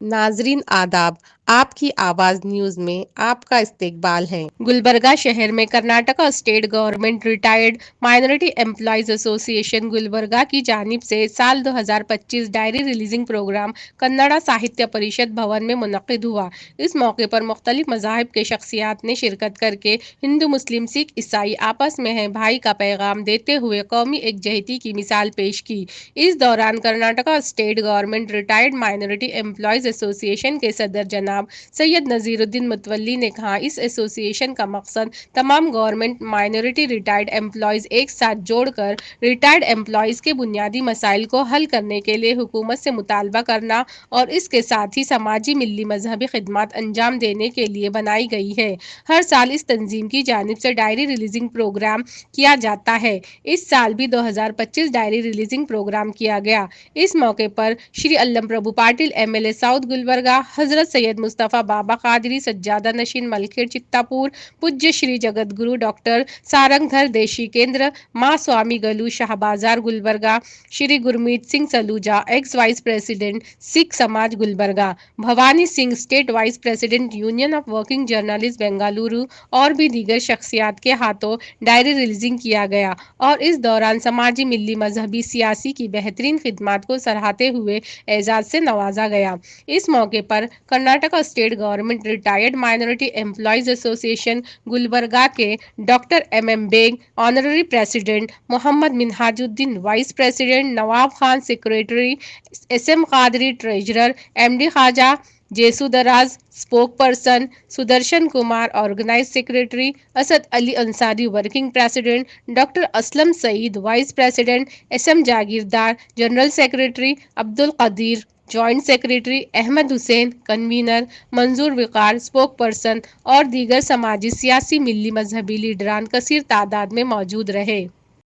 नाजरीन आदाब। आपकी आवाज न्यूज में आपका इस्तकबाल है। गुलबर्गा शहर में Karnataka state government retired minority employees association Gulbarga की जानिब से साल 2025 डायरी रिलीजिंग प्रोग्राम कन्नड़ा साहित्य परिषद भवन में मुनक्किद हुआ। इस मौके पर मुख्तलिफ मज़ाहिब के शख्सियात ने शिरकत करके हिंदू मुस्लिम सिख ईसाई आपस में हैं भाई का पैगाम देते हुए कौमी एकजहती की मिसाल पेश की। इस दौरान Karnataka state government retired minority employees association के सदर जनाब सैयद नज़ीरुद्दीन मुतवल्ली ने कहा, इस एसोसिएशन का मकसद तमाम गवर्नमेंट माइनॉरिटी रिटायर्ड एम्प्लॉयज एक साथ जोड़कर रिटायर्ड एम्प्लॉयज के बुनियादी मसाइल को हल करने के लिए हुकूमत से मुतालबा करना और इसके साथ ही समाजी मिली मजहबी खिदमत अंजाम देने के लिए बनाई गई है। हर साल इस तंजीम की जानिब से डायरी रिलीजिंग प्रोग्राम किया जाता है। इस साल भी 2025 डायरी रिलीजिंग प्रोग्राम किया गया। इस मौके पर श्री अल्लम प्रभु पाटिल एमएलए साउथ गुलबर्गा, हजरत सैयद मुस्तफ़ा बाबा कादरी सज्जादा नशीन मलखेड़ चित्तापुर, पूज्य श्री जगत गुरु डॉक्टर सारंगधर देशी केंद्र, माँ स्वामी गलू Shahbazar Gulbarga, Shri Gurmeet Singh Saluja ex vice president Sikh Samaj Gulbarga, Bhavani Singh state vice president union of working journalist Bengaluru और भी दीगर शख्सियात के हाथों डायरी रिलीजिंग किया गया और इस दौरान समाजी मिली मजहबी सियासी की बेहतरीन खिदमात को सराहते हुए एजाज से नवाजा गया। इस मौके पर Karnataka state government retired minority employees association Gulbarga के doctor M Baig honorary president, Mohammed Minhajuddin vice president, Nawab Khan secretary, SM Qadri treasurer, MD Khwaja Gesu Daraz spokesperson, Sudarshan Kumar organise secretary, Asad Ali Ansari working president, doctor Aslam Saeed vice president, SM Jagirdar general secretary, Abdul Qadeer joint secretary, Ahmed Hussain convener, Manzoor Vikar spoke person और दीगर समाजी सियासी मिली मजहबी लीडरान कसीर तादाद में मौजूद रहे।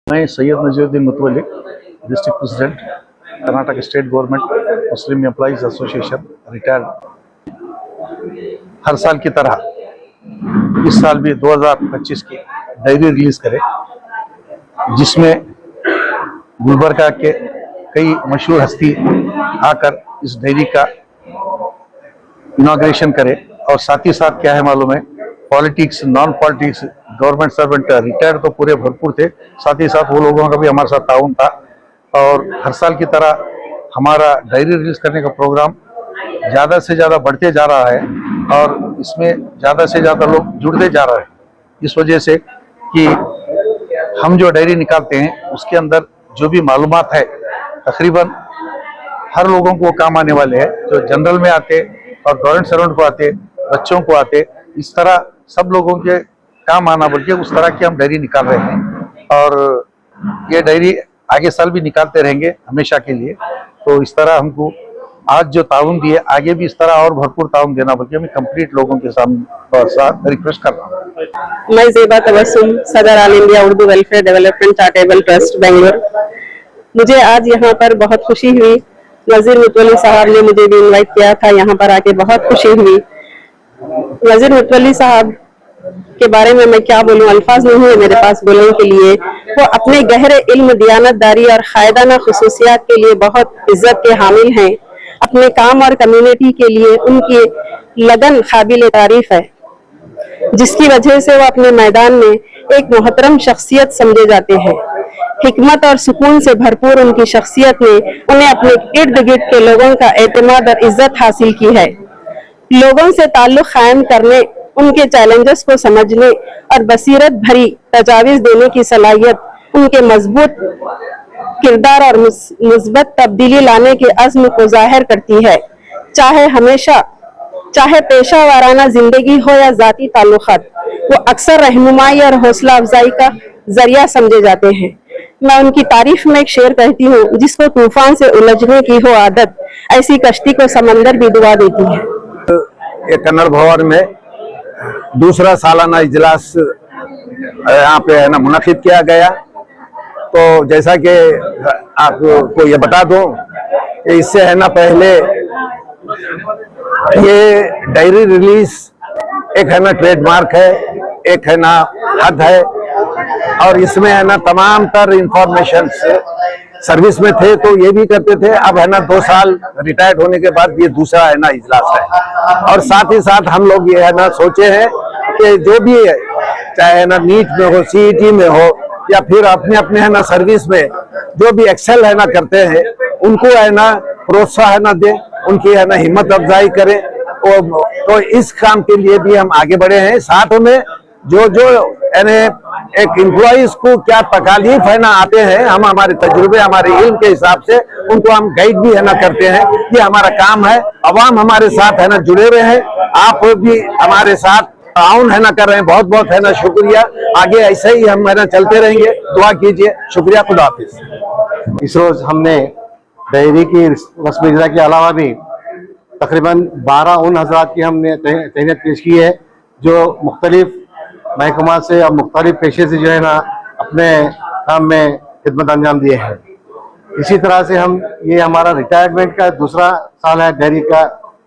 मैं सैयद नज़ीरुद्दीन मुतवल्ली, district president, Karnataka state government Muslim employees association retired. हर साल की तरह इस साल भी 2025 की डायरी रिलीज करें, जिसमें गुलबर्गा के कई मशहूर हस्ती आकर इस डायरी का इनॉग्रेशन करे। और साथ ही साथ क्या है मालूम है, politics non politics government servant retired तो पूरे भरपूर थे, साथ ही साथ वो लोगों का भी हमारे साथ ताउन था। और हर साल की तरह हमारा डायरी रिलीज करने का प्रोग्राम ज़्यादा से ज़्यादा बढ़ते जा रहा है और इसमें ज़्यादा से ज़्यादा लोग जुड़ते जा रहे हैं। इस वजह से कि हम जो डायरी निकालते हैं उसके अंदर जो भी मालूमात है तकरीबन हर लोगों को काम आने वाले हैं, जो जनरल में आते और गवर्नमेंट सर्वेंट को आते, बच्चों को आते, इस तरह सब लोगों के काम आना बोल के उस तरह की हम डायरी निकाल रहे हैं। और ये डायरी आगे साल भी निकालते रहेंगे हमेशा के लिए। तो इस तरह हमको आज जो ताउन दिए, आगे भी इस तरह और भरपूर ताउन देना बोल के मैं कंप्लीट लोगों के साथ रिक्वेस्ट कर रहा हूँ। मैं ज़ेबा तबस्सुम, सदर all India Urdu welfare development charitable trust Bengaluru. मुझे आज यहाँ पर बहुत खुशी हुई। नज़ीर मुतवल्ली साहब ने मुझे भी इनवाइट किया था, यहाँ पर आके बहुत खुशी हुई। नज़ीर मुतवल्ली साहब के बारे में मैं क्या बोलूँ, अल्फाज नहीं है मेरे पास बोलने के लिए। वो अपने गहरे इल्म, दियानतदारी और कायदाना खुसूसियात के लिए बहुत इज्जत के हामिल हैं। अपने काम और कम्युनिटी के लिए उनकी लगन काबिल तारीफ है, जिसकी वजह से वो अपने मैदान में एक मोहतरम शख्सियत समझे जाते हैं। हिकमत और सुकून से भरपूर उनकी शख्सियत ने उन्हें अपने इर्द गिर्द के लोगों का एतमाद और इज्जत हासिल की है। लोगों से ताल्लुक कायम करने, उनके चैलेंजेस को समझने और बसीरत भरी तजावीज़ देने की सलाहियत उनके मजबूत किरदार और मुस्बत तब्दीली लाने के अज़्म को जाहिर करती है। चाहे पेशा वाराना जिंदगी हो या जाती ताल्लुकात, वो अक्सर रहनुमाई और हौसला अफजाई का जरिया समझे जाते हैं। मैं उनकी तारीफ में एक शेर कहती हूँ, जिसको तूफान से उलझने की हो आदत, ऐसी कश्ती को समंदर भी दुआ देती है। ये कन्नड़ भवन में दूसरा सालाना इजलास यहाँ पे है ना मुनक्किद किया गया। तो जैसा कि आपको ये बता दूं कि इससे है ना पहले ये डायरी रिलीज एक है ना ट्रेडमार्क है, एक है ना हद है, और इसमें है ना तमाम तर इंफॉर्मेशन सर्विस में थे तो ये भी करते थे। अब है ना 2 साल रिटायर्ड होने के बाद ये दूसरा है ना इजलास है। और साथ ही साथ हम लोग ये है ना सोचे हैं कि जो भी है, चाहे है ना नीट में हो, सीईटी में हो, या फिर अपने अपने है ना सर्विस में जो भी एक्सेल है ना करते हैं, उनको है ना प्रोत्साहन है दें, उनकी है ना हिम्मत अफजाई करें। और तो इस काम के लिए भी हम आगे बढ़े हैं। साथ में जो यानी एक एम्प्लॉइज को क्या तकलीफ है ना आते हैं, हम हमारे तजुर्बे हमारे इल्म के हिसाब से उनको हम गाइड भी है ना करते हैं। ये हमारा काम है। अवाम हमारे साथ है ना जुड़े हुए हैं, आप भी हमारे साथ ताउन है ना कर रहे हैं। बहुत बहुत है ना शुक्रिया। आगे ऐसे ही हम है ना चलते रहेंगे, दुआ कीजिए। शुक्रिया, खुदा हाफिज। इस रोज हमने डायरी की रस्म इजरा के अलावा भी तकरीबन 12 उन हजरात की हमने तहनीत पेश की है जो मुख्तलिफ महकमा से और मुख्तलिफ पेशे से जो है ना अपने काम में खिदमत अंजाम दिए हैं। इसी तरह से हम ये हमारा रिटायरमेंट का दूसरा साल है डायरी का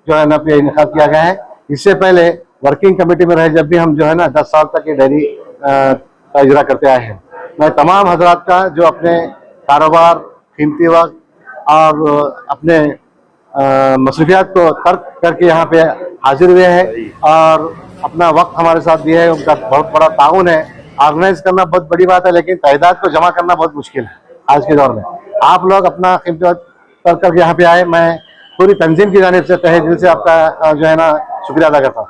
जो है ना पे इनेकाद किया गया है। इससे पहले वर्किंग कमेटी में रहे जब भी हम जो है ना 10 साल तक ये डायरी का इजरा करते आए हैं। मैं तमाम हजरात का जो अपने कारोबार, कीमती वक्त और अपने मसरूफियात को तर्क करके यहाँ पे हाजिर हुए हैं और अपना वक्त हमारे साथ दिया है, उनका बहुत बड़ा ताउन है। ऑर्गेनाइज करना बहुत बड़ी बात है, लेकिन तादाद को जमा करना बहुत मुश्किल है आज के दौर में। आप लोग अपना कीमती वक्त तर्क करके यहाँ पे आए। मैं पूरी तंजीम की जानिब से तहे दिल से आपका जो है ना शुक्रिया अदा करता हूँ।